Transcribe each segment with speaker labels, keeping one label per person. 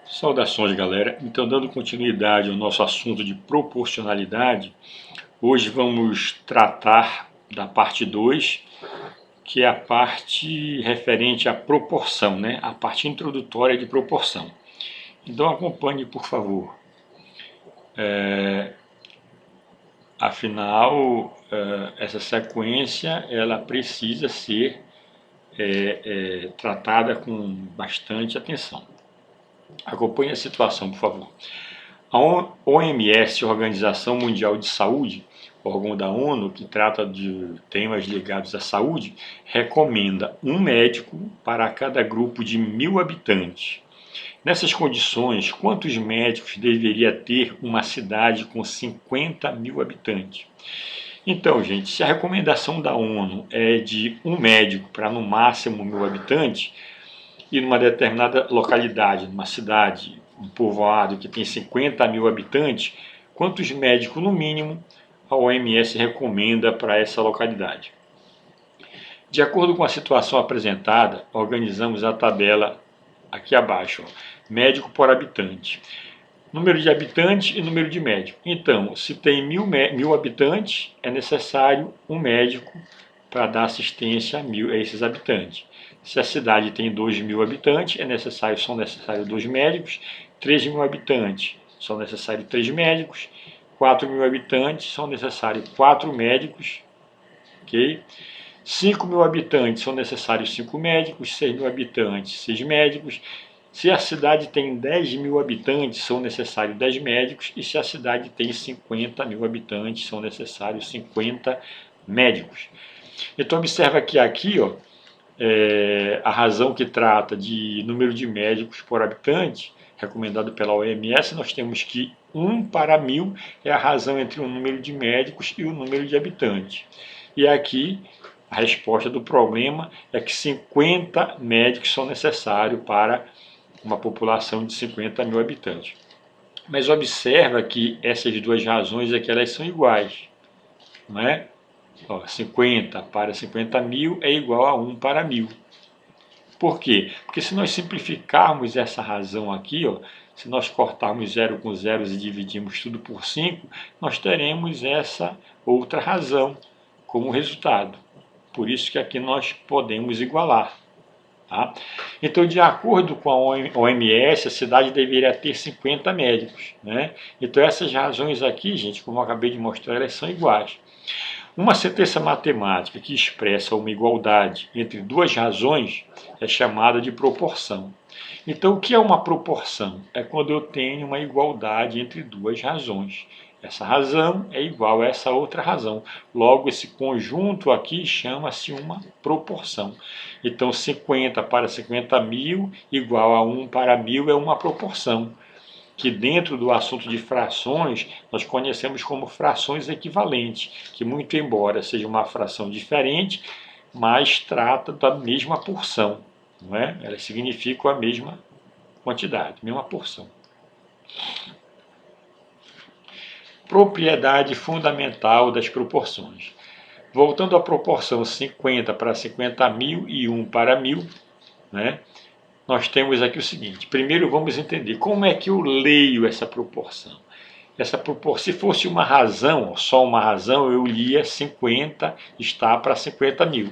Speaker 1: Saudações, galera. Então, dando continuidade ao nosso assunto de proporcionalidade, hoje vamos tratar da parte 2, que é a parte referente à proporção, né? A parte introdutória de proporção. Então, acompanhe, por favor. Afinal, essa sequência ela precisa ser tratada com bastante atenção. Acompanhe a situação, por favor. A OMS, Organização Mundial de Saúde, órgão da ONU que trata de temas ligados à saúde, recomenda um médico para cada grupo de 1.000 habitantes. Nessas condições, quantos médicos deveria ter uma cidade com 50 mil habitantes? Então, gente, se a recomendação da ONU é de um médico para no máximo 1.000 habitantes, e numa determinada localidade, numa cidade, um povoado que tem 50 mil habitantes, quantos médicos, no mínimo, a OMS recomenda para essa localidade? De acordo com a situação apresentada, organizamos a tabela aqui abaixo. Médico por habitante. Número de habitantes e número de médicos. Então, se tem 1.000 habitantes, é necessário um médico para dar assistência a esses habitantes. Se a cidade tem 2.000 habitantes, são necessários 2 médicos. 3.000 habitantes, são necessários 3 médicos. 4.000 habitantes, são necessários 4 médicos. Ok? 5.000 habitantes, são necessários 5 médicos. 6.000 habitantes, 6 médicos. Se a cidade tem 10.000 habitantes, são necessários 10 médicos. E se a cidade tem 50.000 habitantes, são necessários 50 médicos. Então, observa que aqui, ó, a razão que trata de número de médicos por habitante, recomendado pela OMS, nós temos que 1 para 1.000 é a razão entre o número de médicos e o número de habitantes. E aqui, a resposta do problema é que 50 médicos são necessários para uma população de 50.000 habitantes. Mas observa que essas duas razões aqui elas são iguais, não é? 50 para 50.000 é igual a 1 para 1.000. Por quê? Porque se nós simplificarmos essa razão aqui, se nós cortarmos 0 com zeros e dividirmos tudo por 5, nós teremos essa outra razão como resultado. Por isso que aqui nós podemos igualar. Tá? Então, de acordo com a OMS, a cidade deveria ter 50 médicos. Né? Então, essas razões aqui, gente, como eu acabei de mostrar, elas são iguais. Uma sentença matemática que expressa uma igualdade entre duas razões é chamada de proporção. Então, o que é uma proporção? É quando eu tenho uma igualdade entre duas razões. Essa razão é igual a essa outra razão. Logo, esse conjunto aqui chama-se uma proporção. Então, 50 para 50.000 igual a 1 para 1.000 é uma proporção, que dentro do assunto de frações nós conhecemos como frações equivalentes, que muito embora seja uma fração diferente, mas trata da mesma porção, não é? Elas significam a mesma quantidade, mesma porção. Propriedade fundamental das proporções. Voltando à proporção 50 para 50.000 e 1 para 1.000, né? Nós temos aqui o seguinte. Primeiro vamos entender como é que eu leio essa proporção. Se fosse uma razão, só uma razão, eu lia 50 está para 50.000.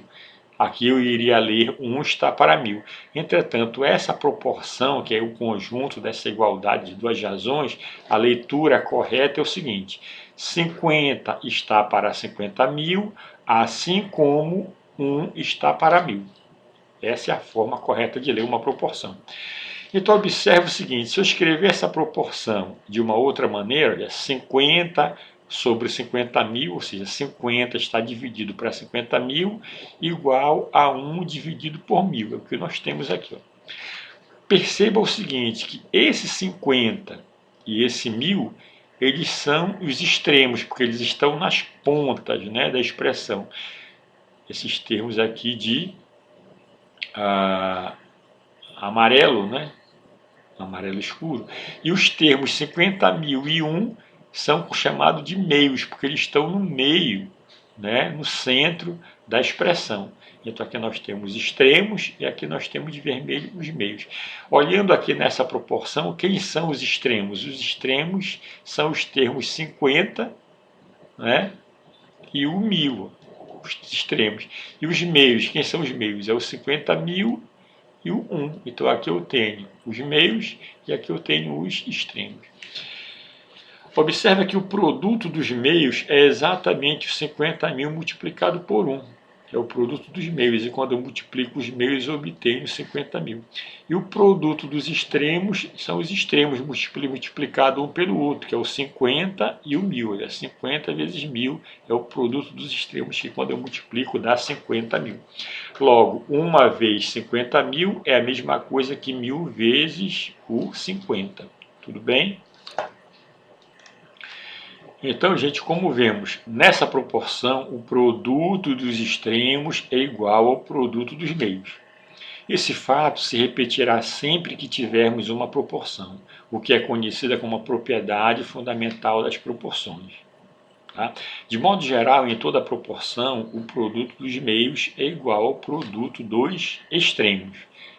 Speaker 1: Aqui eu iria ler 1 está para 1.000. Entretanto, essa proporção, que é o conjunto dessa igualdade de duas razões, a leitura correta é o seguinte: 50 está para 50.000, assim como 1 está para 1.000. Essa é a forma correta de ler uma proporção. Então, observe o seguinte: se eu escrever essa proporção de uma outra maneira, 50 sobre 50.000, ou seja, 50 está dividido para 50.000, igual a 1 dividido por 1.000. É o que nós temos aqui. Perceba o seguinte, que esse 50 e esse 1.000, eles são os extremos, porque eles estão nas pontas, né, da expressão. Esses termos aqui de amarelo, né? Amarelo escuro. E os termos 50.000 e 1 são chamados de meios, porque eles estão no meio, né? No centro da expressão. Então aqui nós temos extremos e aqui nós temos de vermelho os meios. Olhando aqui nessa proporção, quem são os extremos? Os extremos são os termos 50, né, e o 1000, os extremos. E os meios, quem são os meios? É o 50.000 e o 1. Então aqui eu tenho os meios e aqui eu tenho os extremos. Observa que o produto dos meios é exatamente os 50.000 multiplicado por 1. É o produto dos meios, e quando eu multiplico os meios eu obtenho 50.000. E o produto dos extremos são os extremos multiplicado um pelo outro, que é o 50 e o 1000. Olha, 50 vezes 1000 é o produto dos extremos, que quando eu multiplico dá 50.000. Logo, 1 vezes 50.000 é a mesma coisa que 1000 vezes o 50. Tudo bem? Então, gente, como vemos, nessa proporção, o produto dos extremos é igual ao produto dos meios. Esse fato se repetirá sempre que tivermos uma proporção, o que é conhecida como a propriedade fundamental das proporções. Tá? De modo geral, em toda proporção, o produto dos meios é igual ao produto dos extremos.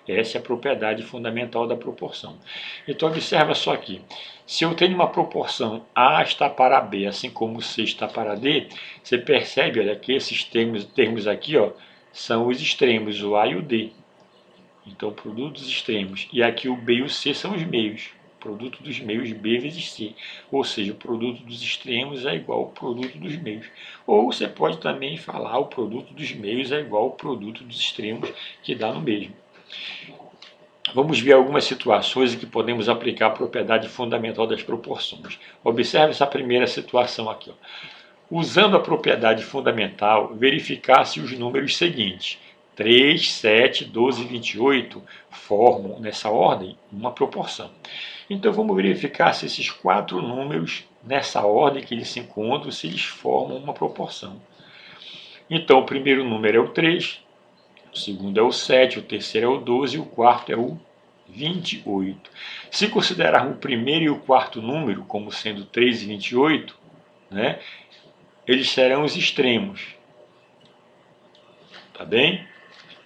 Speaker 1: Essa é a propriedade fundamental da proporção. Então, observa só aqui. Se eu tenho uma proporção A está para B, assim como C está para D, você percebe, olha, que esses termos aqui, ó, são os extremos, o A e o D. Então, o produto dos extremos. E aqui o B e o C são os meios. Produto dos meios B vezes C. Ou seja, o produto dos extremos é igual ao produto dos meios. Ou você pode também falar o produto dos meios é igual ao produto dos extremos, que dá no mesmo. Vamos ver algumas situações em que podemos aplicar a propriedade fundamental das proporções. Observe essa primeira situação aqui. Ó. Usando a propriedade fundamental, verificar se os números seguintes, 3, 7, 12 e 28, formam, nessa ordem, uma proporção. Então vamos verificar se esses 4 números, nessa ordem que eles se encontram, se eles formam uma proporção. Então o primeiro número é o 3, o segundo é o 7, o terceiro é o 12 e o quarto é o 28. Se considerarmos o primeiro e o quarto número como sendo 3 e 28, né, eles serão os extremos. Tá bem?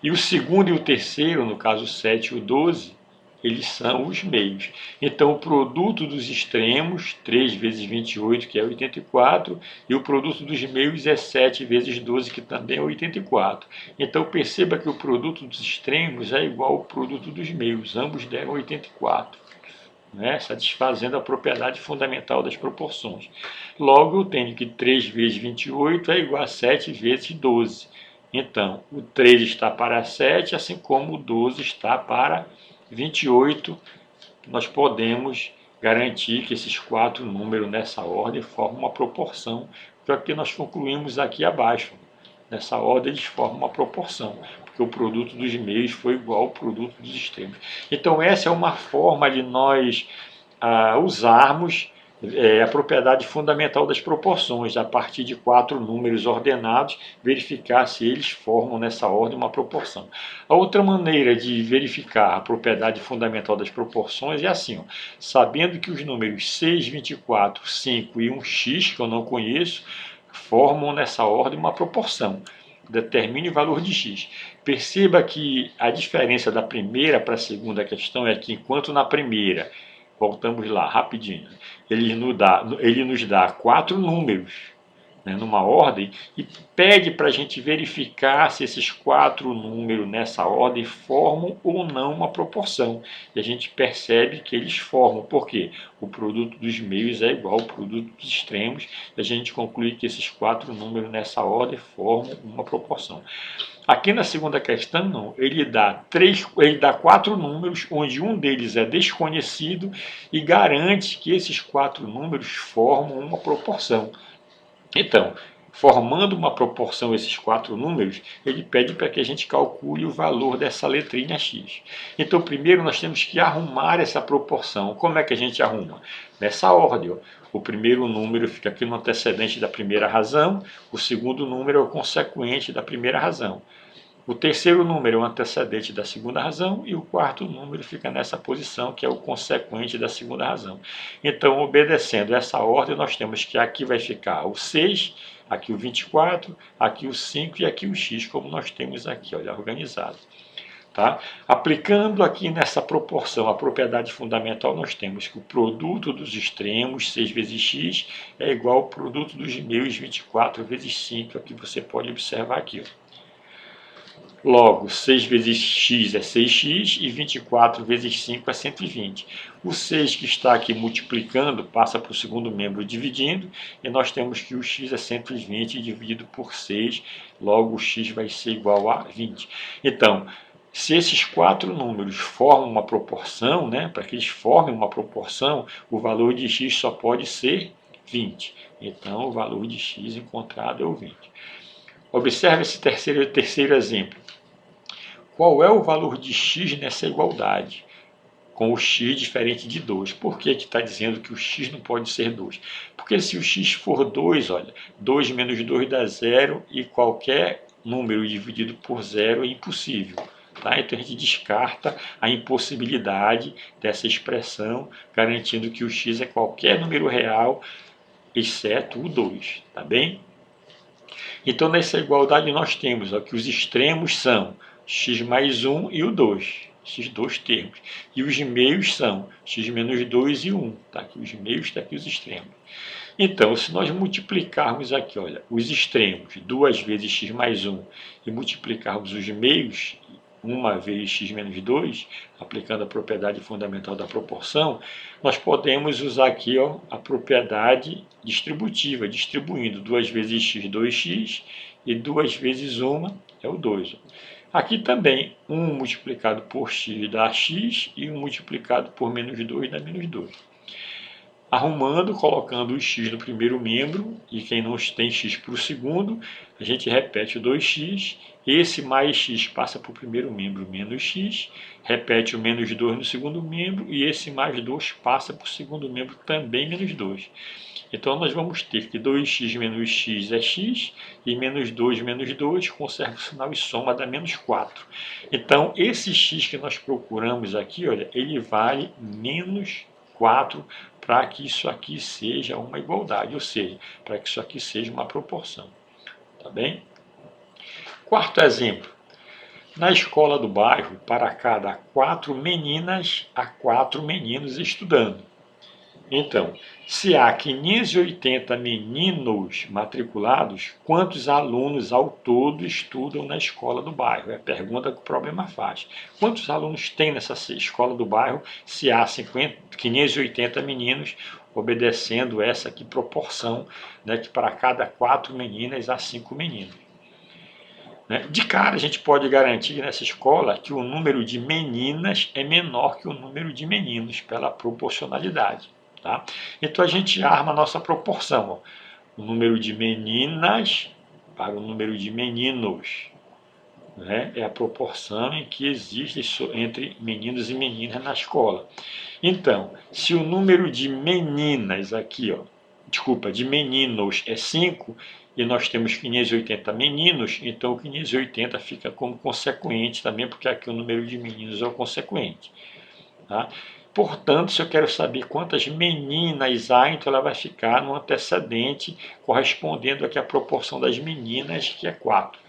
Speaker 1: E o segundo e o terceiro, no caso o 7 e o 12, eles são os meios. Então, o produto dos extremos, 3 vezes 28, que é 84, e o produto dos meios é 7 vezes 12, que também é 84. Então, perceba que o produto dos extremos é igual ao produto dos meios, ambos deram 84, né? Satisfazendo a propriedade fundamental das proporções. Logo, eu tenho que 3 vezes 28 é igual a 7 vezes 12. Então, o 3 está para 7, assim como o 12 está para 28, nós podemos garantir que esses 4 números nessa ordem formam uma proporção, que é o que nós concluímos aqui abaixo. Nessa ordem eles formam uma proporção, porque o produto dos meios foi igual ao produto dos extremos. Então essa é uma forma de nós usarmos a propriedade fundamental das proporções, a partir de 4 números ordenados, verificar se eles formam nessa ordem uma proporção. A outra maneira de verificar a propriedade fundamental das proporções é assim, ó, sabendo que os números 6, 24, 5 e 1x, que eu não conheço, formam nessa ordem uma proporção. Determine o valor de x. Perceba que a diferença da primeira para a segunda questão é que, enquanto na primeira, voltamos lá rapidinho, ele nos dá 4 números, né, numa ordem, e pede para a gente verificar se esses 4 números nessa ordem formam ou não uma proporção. E a gente percebe que eles formam. Por quê? O produto dos meios é igual ao produto dos extremos, e a gente conclui que esses 4 números nessa ordem formam uma proporção. Aqui na segunda questão, não, ele dá 4 números, onde um deles é desconhecido, e garante que esses 4 números formam uma proporção. Então, formando uma proporção esses 4 números, ele pede para que a gente calcule o valor dessa letrinha x. Então, primeiro nós temos que arrumar essa proporção. Como é que a gente arruma? Nessa ordem, ó. O primeiro número fica aqui no antecedente da primeira razão, o segundo número é o consequente da primeira razão. O terceiro número é o antecedente da segunda razão e o quarto número fica nessa posição, que é o consequente da segunda razão. Então, obedecendo essa ordem, nós temos que aqui vai ficar o 6, aqui o 24, aqui o 5 e aqui o x, como nós temos aqui, olha, organizado. Tá? Aplicando aqui nessa proporção a propriedade fundamental, nós temos que o produto dos extremos, 6 vezes x, é igual ao produto dos meios, 24 vezes 5, aqui você pode observar aqui. Ó. Logo, 6 vezes x é 6x e 24 vezes 5 é 120. O 6 que está aqui multiplicando passa para o segundo membro dividindo, e nós temos que o x é 120 dividido por 6, logo o x vai ser igual a 20. Então, se esses quatro números formam uma proporção, para que eles formem uma proporção, o valor de x só pode ser 20. Então, o valor de x encontrado é o 20. Observe esse terceiro exemplo. Qual é o valor de x nessa igualdade? Com o x diferente de 2. Por que está dizendo que o x não pode ser 2? Porque se o x for 2, olha, 2 menos 2 dá 0 e qualquer número dividido por 0 é impossível. Tá? Então a gente descarta a impossibilidade dessa expressão, garantindo que o x é qualquer número real, exceto o 2. Tá bem? Então nessa igualdade nós temos que os extremos são x mais 1 e o 2, esses dois termos. E os meios são x menos 2 e 1. Tá? Aqui os meios, está aqui os extremos. Então, se nós multiplicarmos aqui, olha, os extremos, 2 vezes x mais 1, e multiplicarmos os meios, 1 vezes x menos 2, aplicando a propriedade fundamental da proporção, nós podemos usar aqui a propriedade distributiva, distribuindo 2 vezes x, 2x, e 2 vezes 1 é o 2. Aqui também, 1 multiplicado por x dá x, e 1 multiplicado por menos 2 dá menos 2. Arrumando, colocando o x no primeiro membro, e quem não tem x para o segundo, a gente repete o 2x, esse mais x passa para o primeiro membro menos x, repete o menos 2 no segundo membro, e esse mais 2 passa para o segundo membro também menos 2. Então, nós vamos ter que 2x menos x é x, e menos 2 menos 2, conserva o sinal e soma, dá menos 4. Então, esse x que nós procuramos aqui, olha, ele vale menos 4 para que isso aqui seja uma igualdade, ou seja, para que isso aqui seja uma proporção. Tá bem? Quarto exemplo. Na escola do bairro, para cada 4 meninas, há 4 meninos estudando. Então, se há 580 meninos matriculados, quantos alunos ao todo estudam na escola do bairro? É a pergunta que o problema faz. Quantos alunos tem nessa escola do bairro se há 580 meninos, obedecendo essa aqui proporção, que para cada 4 meninas há 5 meninos? De cara, a gente pode garantir nessa escola que o número de meninas é menor que o número de meninos, pela proporcionalidade. Tá? Então a gente arma a nossa proporção. O número de meninas para o número de meninos. É a proporção em que existe entre meninos e meninas na escola. Então, se o número de meninas aqui, de meninos é 5, e nós temos 580 meninos, então o 580 fica como consequente também, porque aqui o número de meninos é o consequente. Tá? Portanto, se eu quero saber quantas meninas há, então ela vai ficar no antecedente, correspondendo aqui à proporção das meninas, que é 4.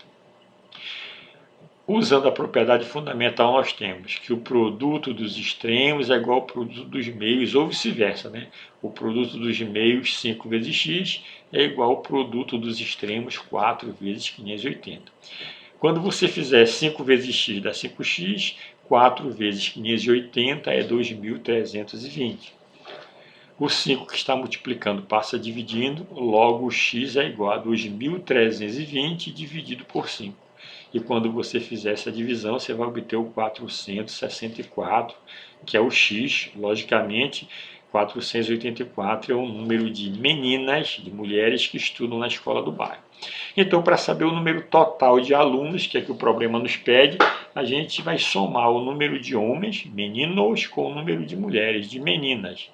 Speaker 1: Usando a propriedade fundamental, nós temos que o produto dos extremos é igual ao produto dos meios, ou vice-versa. O produto dos meios, 5 vezes x, é igual ao produto dos extremos, 4 vezes 580. Quando você fizer 5 vezes x dá 5x, 4 vezes 580 é 2.320. O 5 que está multiplicando passa dividindo, logo o x é igual a 2.320 dividido por 5. E quando você fizer essa divisão, você vai obter o 464, que é o x, logicamente. 484 é o número de meninas, de mulheres que estudam na escola do bairro. Então, para saber o número total de alunos, que é que o problema nos pede, a gente vai somar o número de homens, meninos, com o número de mulheres, de meninas.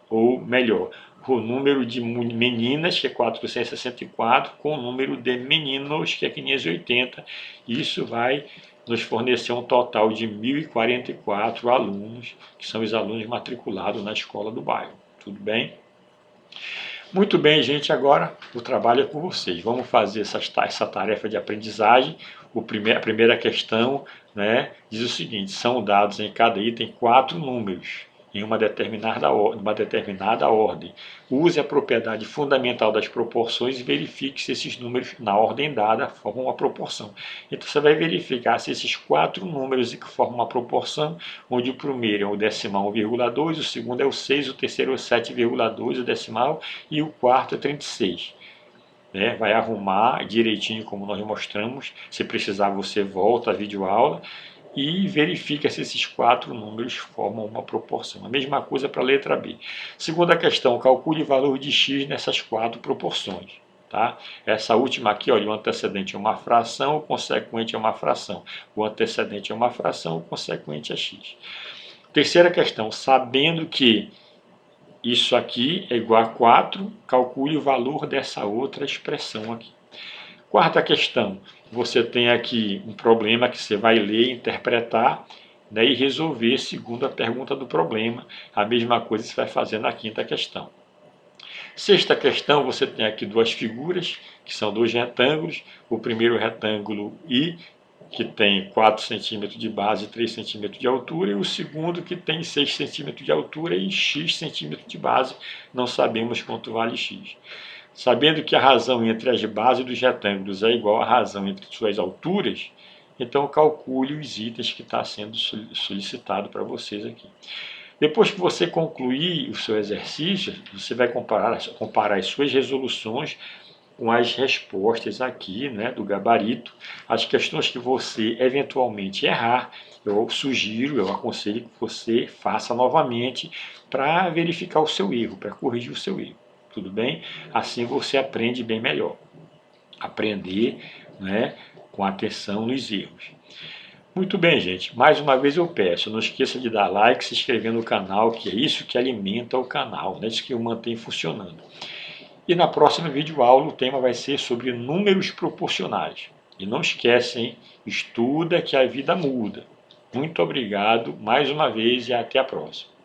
Speaker 1: Ou melhor, o número de meninas, que é 464, com o número de meninos, que é 580. Isso vai nos fornecer um total de 1.044 alunos, que são os alunos matriculados na escola do bairro. Tudo bem? Muito bem, gente, agora o trabalho é com vocês. Vamos fazer essa tarefa de aprendizagem. A primeira questão, né, diz o seguinte: são dados em cada item 4 números em uma determinada ordem. Use a propriedade fundamental das proporções e verifique se esses números na ordem dada formam uma proporção. Então você vai verificar se esses 4 números que formam uma proporção, onde o primeiro é o decimal 1,2, o segundo é o 6, o terceiro é o 7,2, o decimal, e o quarto é 36. Vai arrumar direitinho como nós mostramos. Se precisar, você volta à videoaula e verifica se esses 4 números formam uma proporção. A mesma coisa para a letra B. Segunda questão, calcule o valor de x nessas 4 proporções. Tá? Essa última aqui, olha, o antecedente é uma fração, o consequente é uma fração. O antecedente é uma fração, o consequente é x. Terceira questão, sabendo que isso aqui é igual a 4, calcule o valor dessa outra expressão aqui. Quarta questão, você tem aqui um problema que você vai ler, interpretar, né, e resolver segundo a pergunta do problema. A mesma coisa você vai fazer na quinta questão. Sexta questão, você tem aqui 2 figuras, que são 2 retângulos. O primeiro retângulo I, que tem 4 centímetros de base e 3 centímetros de altura, e o segundo que tem 6 centímetros de altura e x centímetros de base. Não sabemos quanto vale x. Sabendo que a razão entre as bases dos retângulos é igual à razão entre suas alturas, então calcule os itens que está sendo solicitado para vocês aqui. Depois que você concluir o seu exercício, você vai comparar as suas resoluções com as respostas aqui, né, do gabarito. As questões que você eventualmente errar, eu aconselho que você faça novamente para verificar o seu erro, para corrigir o seu erro. Tudo bem? Assim você aprende bem melhor. Aprender, né, com atenção nos erros. Muito bem, gente. Mais uma vez eu peço, não esqueça de dar like, se inscrever no canal, que é isso que alimenta o canal, né? Isso que o mantém funcionando. E na próxima videoaula o tema vai ser sobre números proporcionais. E não esquece, hein? Estuda que a vida muda. Muito obrigado mais uma vez e até a próxima.